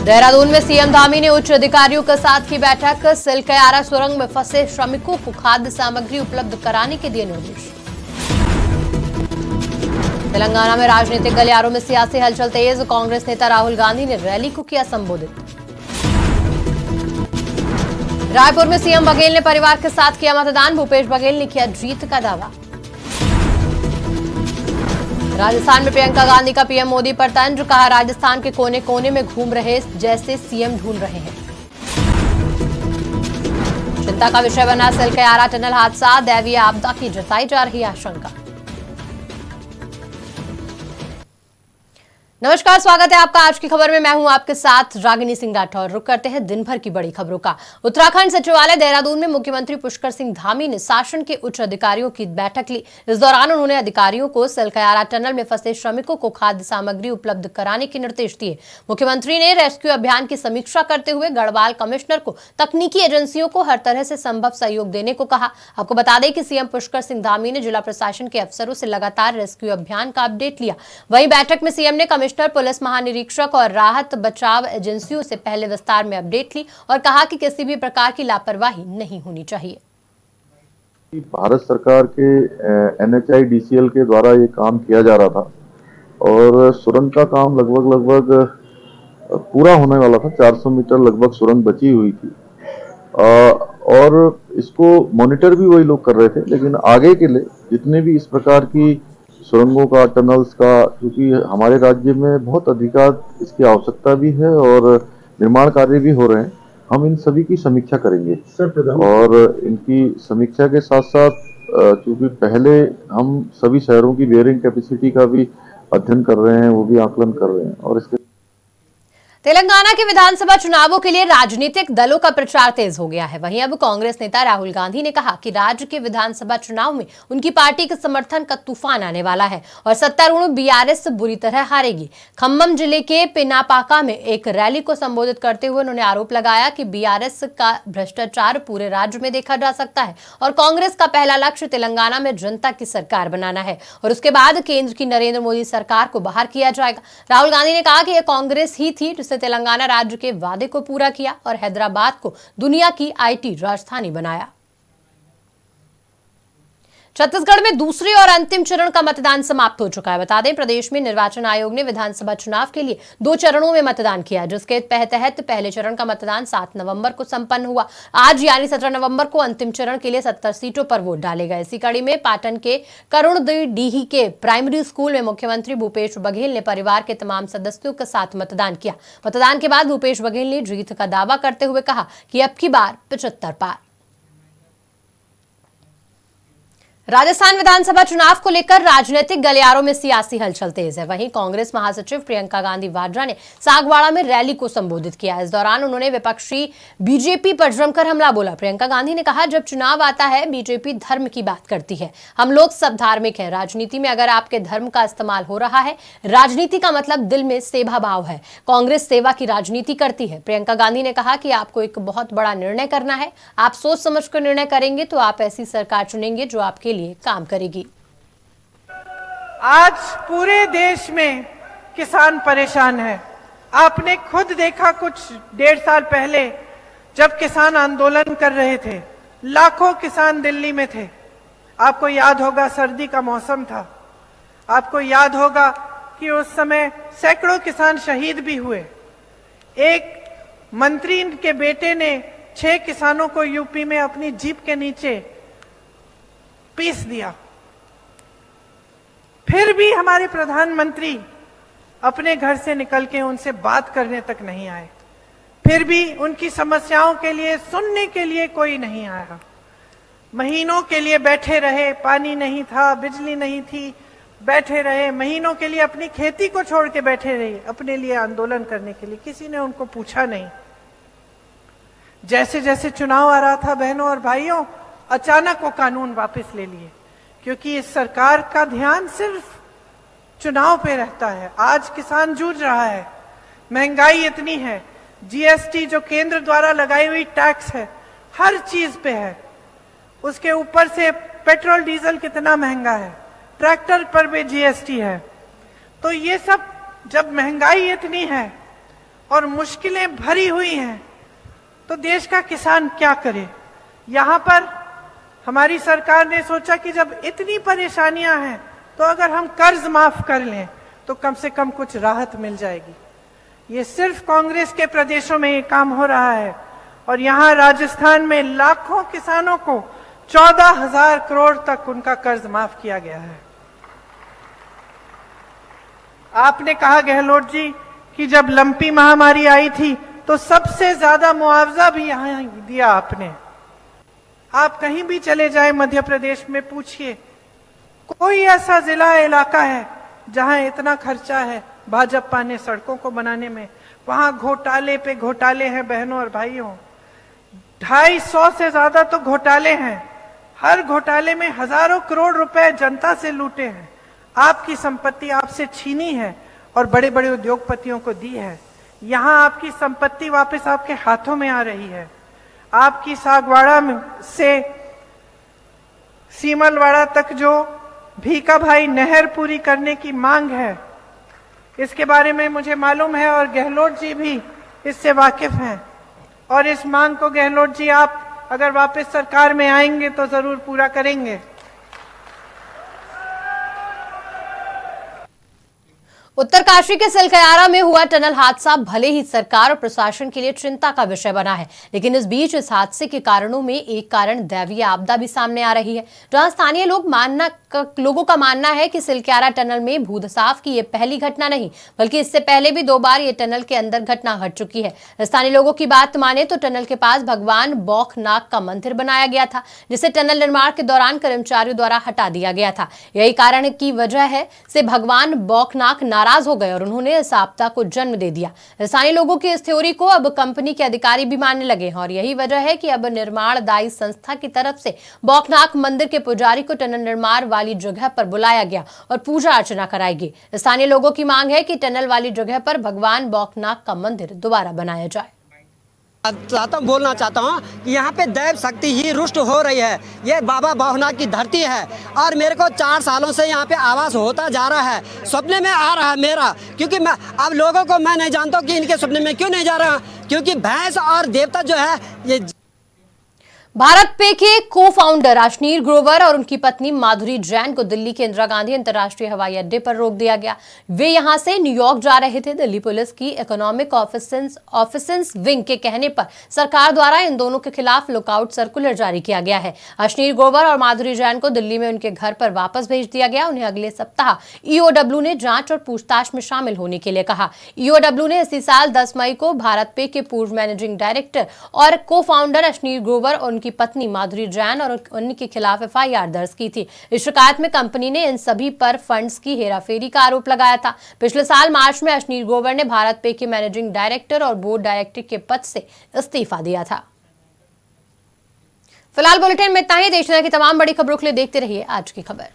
देहरादून में सीएम धामी ने उच्च अधिकारियों के साथ की बैठक। सिलकयारा सुरंग में फंसे श्रमिकों को खाद्य सामग्री उपलब्ध कराने के दिए निर्देश। तेलंगाना में राजनीतिक गलियारों में सियासी हलचल तेज। कांग्रेस नेता राहुल गांधी ने रैली को किया संबोधित। रायपुर में सीएम बघेल ने परिवार के साथ किया मतदान। भूपेश बघेल ने किया जीत का दावा। राजस्थान में प्रियंका गांधी का पीएम मोदी पर तंज। कहा, राजस्थान के कोने कोने में घूम रहे जैसे सीएम ढूंढ रहे हैं। चिंता का विषय बना सिलकयारा टनल हादसा। दैवीय आपदा की जताई जा रही आशंका। नमस्कार, स्वागत है आपका आज की खबर में। मैं हूं आपके साथ रागिनी सिंह राठौर। रुक करते हैं दिन भर की बड़ी खबरों का। उत्तराखंड सचिवालय देहरादून में मुख्यमंत्री पुष्कर सिंह धामी ने शासन के उच्च अधिकारियों की बैठक ली। इस दौरान उन्होंने अधिकारियों को सिलकयारा टनल में फंसे श्रमिकों को खाद्य सामग्री उपलब्ध कराने के निर्देश दिए। मुख्यमंत्री ने रेस्क्यू अभियान की समीक्षा करते हुए गढ़वाल कमिश्नर को तकनीकी एजेंसियों को हर तरह से संभव सहयोग देने को कहा। आपको बता दें कि सीएम पुष्कर सिंह धामी ने जिला प्रशासन के अफसरों से लगातार रेस्क्यू अभियान का अपडेट लिया। वहीं बैठक में सीएम ने कमिश्नर, पुलिस महानिरीक्षक और राहत बचाव एजेंसियों से पहले विस्तार में अपडेट ली और कहा कि किसी भी प्रकार की लापरवाही नहीं होनी चाहिए। भारत सरकार के NHIDCL के द्वारा ये काम किया जा रहा था और सुरंग का काम लगभग पूरा होने वाला था। 400 मीटर लगभग सुरंग बची हुई थी और इसको मॉनिटर भी वही लोग कर रहे थे। लेकिन आगे के लिए जितने भी इस प्रकार की सुरंगों का, टनल्स का, क्योंकि हमारे राज्य में बहुत अधिकाधिक इसकी आवश्यकता भी है और निर्माण कार्य भी हो रहे हैं, हम इन सभी की समीक्षा करेंगे। और इनकी समीक्षा के साथ साथ क्योंकि पहले हम सभी शहरों की बेयरिंग कैपेसिटी का भी अध्ययन कर रहे हैं, वो भी आकलन कर रहे हैं। और इसके तेलंगाना के विधानसभा चुनावों के लिए राजनीतिक दलों का प्रचार तेज हो गया है। वहीं अब कांग्रेस नेता राहुल गांधी ने कहा कि राज्य के विधानसभा चुनाव में उनकी पार्टी के समर्थन का तूफान आने वाला है और सत्तारूढ़ BRS बुरी तरह हारेगी। खम्मम जिले के पिनापाका में एक रैली को संबोधित करते हुए उन्होंने आरोप लगाया कि BRS का भ्रष्टाचार पूरे राज्य में देखा जा सकता है और कांग्रेस का पहला लक्ष्य तेलंगाना में जनता की सरकार बनाना है और उसके बाद केंद्र की नरेंद्र मोदी सरकार को बाहर किया जाएगा। राहुल गांधी ने कहा कि यह कांग्रेस ही थी जिसने तेलंगाना राज्य के वादे को पूरा किया और हैदराबाद को दुनिया की IT राजधानी बनाया। छत्तीसगढ़ में दूसरे और अंतिम चरण का मतदान समाप्त हो चुका है। बता दें, प्रदेश में निर्वाचन आयोग ने विधानसभा चुनाव के लिए 2 चरणों में मतदान किया, जिसके तहत पहले चरण का मतदान 7 नवंबर को संपन्न हुआ। आज यानी 17 नवंबर को अंतिम चरण के लिए 70 सीटों पर वोट डाले गए। इसी कड़ी में पाटन के करुणडीही के प्राइमरी स्कूल में मुख्यमंत्री भूपेश बघेल ने परिवार के तमाम सदस्यों के साथ मतदान किया। मतदान के बाद भूपेश बघेल ने जीत का दावा करते हुए कहा कि अब की बार 75 पार। राजस्थान विधानसभा चुनाव को लेकर राजनीतिक गलियारों में सियासी हलचल तेज है। वहीं कांग्रेस महासचिव प्रियंका गांधी वाड्रा ने सागवाड़ा में रैली को संबोधित किया। इस दौरान उन्होंने विपक्षी बीजेपी पर जमकर हमला बोला। प्रियंका गांधी ने कहा, जब चुनाव आता है बीजेपी धर्म की बात करती है। हम लोग सब धार्मिक हैं। राजनीति में अगर आपके धर्म का इस्तेमाल हो रहा है, राजनीति का मतलब दिल में सेवा भाव है। कांग्रेस सेवा की राजनीति करती है। प्रियंका गांधी ने कहा कि आपको एक बहुत बड़ा निर्णय करना है। आप सोच समझ कर निर्णय करेंगे तो आप ऐसी सरकार चुनेंगे जो आपके लिए काम करेगी। आज पूरे देश में किसान परेशान है। आपने खुद देखा कुछ 1.5 साल पहले जब किसान आंदोलन कर रहे थे, लाखों किसान दिल्ली में थे। आपको याद होगा सर्दी का मौसम था। आपको याद होगा कि उस समय सैकड़ों किसान शहीद भी हुए। एक मंत्री के बेटे ने 6 किसानों को यूपी में अपनी जीप के नीचे पीस दिया। फिर भी हमारे प्रधानमंत्री अपने घर से निकल के उनसे बात करने तक नहीं आए। फिर भी उनकी समस्याओं के लिए सुनने के लिए कोई नहीं आया। महीनों के लिए बैठे रहे, पानी नहीं था, बिजली नहीं थी, बैठे रहे महीनों के लिए, अपनी खेती को छोड़ के बैठे रहे अपने लिए आंदोलन करने के लिए। किसी ने उनको पूछा नहीं। जैसे जैसे चुनाव आ रहा था, बहनों और भाइयों, अचानक वो कानून वापस ले लिए, क्योंकि इस सरकार का ध्यान सिर्फ चुनाव पे रहता है। आज किसान जूझ रहा है, महंगाई इतनी है, GST जो केंद्र द्वारा लगाई हुई टैक्स है हर चीज पे है, उसके ऊपर से पेट्रोल डीजल कितना महंगा है, ट्रैक्टर पर भी GST है। तो ये सब जब महंगाई इतनी है और मुश्किलें भरी हुई हैं, तो देश का किसान क्या करे। यहाँ पर हमारी सरकार ने सोचा कि जब इतनी परेशानियां हैं तो अगर हम कर्ज माफ कर लें तो कम से कम कुछ राहत मिल जाएगी। ये सिर्फ कांग्रेस के प्रदेशों में ये काम हो रहा है और यहाँ राजस्थान में लाखों किसानों को 14,000 करोड़ तक उनका कर्ज माफ किया गया है। आपने कहा गहलोत जी कि जब लंपी महामारी आई थी तो सबसे ज्यादा मुआवजा भी यहाँ दिया आपने। आप कहीं भी चले जाए मध्य प्रदेश में, पूछिए कोई ऐसा जिला इलाका है जहां इतना खर्चा है भाजपा ने सड़कों को बनाने में। वहां घोटाले पे घोटाले हैं बहनों और भाइयों, 250 से ज्यादा तो घोटाले हैं। हर घोटाले में हजारों करोड़ रुपए जनता से लूटे हैं। आपकी संपत्ति आपसे छीनी है और बड़े बड़े उद्योगपतियों को दी है। यहां आपकी संपत्ति वापस आपके हाथों में आ रही है। आपकी सागवाड़ा से सीमलवाड़ा तक जो भीका भाई नहर पूरी करने की मांग है, इसके बारे में मुझे मालूम है और गहलोत जी भी इससे वाकिफ हैं। और इस मांग को गहलोत जी आप अगर वापस सरकार में आएंगे तो जरूर पूरा करेंगे। उत्तरकाशी के सिलकयारा में हुआ टनल हादसा भले ही सरकार और प्रशासन के लिए चिंता का विषय बना है, लेकिन इस बीच इस हादसे के कारणों में एक कारण दैवीय आपदा भी सामने आ रही है। जहां स्थानीय लोगों का मानना है कि सिलकयारा टनल में भूधसाव की ये पहली घटना नहीं, बल्कि इससे पहले भी 2 बार ये टनल के अंदर घटना घट चुकी है। स्थानीय लोगों की बात माने तो टनल के पास भगवान बौखनाक का मंदिर बनाया गया था, जिसे टनल निर्माण के दौरान कर्मचारियों द्वारा हटा दिया गया था। यही कारण की वजह है से भगवान बौखनाक नाराज हो गए और उन्होंने इस आपदा को जन्म दे दिया। स्थानीय लोगों की इस थ्योरी को अब कंपनी के अधिकारी भी मानने लगे हैं और यही वजह है कि अब निर्माणदायी संस्था की तरफ से बौखनाक मंदिर के पुजारी को टनल निर्माण वाली जगह पर बुलाया गया और पूजा अर्चना कराएगी। स्थानीय लोगों की मांग है कि टनल वाली जगह पर भगवान बौखनाक का मंदिर दोबारा बनाया जाए। बोलना चाहता हूँ कि यहाँ पे दैव शक्ति ही रुष्ट हो रही है। ये बाबा बौखनाक की धरती है और मेरे को 4 सालों से यहाँ पे आवास होता जा रहा है। सपने में आ रहा है मेरा, क्योंकि मैं अब लोगों को मैं नहीं जानता कि इनके सपने में क्यों नहीं जा रहा, क्योंकि भैंस और देवता जो है ये। भारत पे के को फाउंडर अश्नीर ग्रोवर और उनकी पत्नी माधुरी जैन को दिल्ली के इंदिरा गांधी अंतर्राष्ट्रीय हवाई अड्डे पर रोक दिया गया। वे यहां से न्यूयॉर्क जा रहे थे। दिल्ली पुलिस की इकोनॉमिक ऑफिसेंस विंग के कहने पर सरकार द्वारा इन दोनों के खिलाफ लुकआउट सर्कुलर जारी किया गया है। अश्नीर ग्रोवर और माधुरी जैन को दिल्ली में उनके घर पर वापस भेज दिया गया। उन्हें अगले सप्ताह ईओडब्ल्यू ने जांच और पूछताछ में शामिल होने के लिए कहा। ईओडब्ल्यू ने इसी साल 10 मई को भारत पे के पूर्व मैनेजिंग डायरेक्टर और को फाउंडर अश्नीर ग्रोवर और उनकी पत्नी माधुरी जैन और उनके खिलाफ एफआईआर दर्ज की थी। इस शिकायत में कंपनी ने इन सभी पर फंड्स की हेराफेरी का आरोप लगाया था। पिछले साल मार्च में अश्नीर ग्रोवर ने भारत पे के मैनेजिंग डायरेक्टर और बोर्ड डायरेक्टर के पद से इस्तीफा दिया था। फिलहाल बुलेटिन में इतना ही। देश दुनिया की तमाम बड़ी खबरों के लिए देखते रहिए आज की खबर।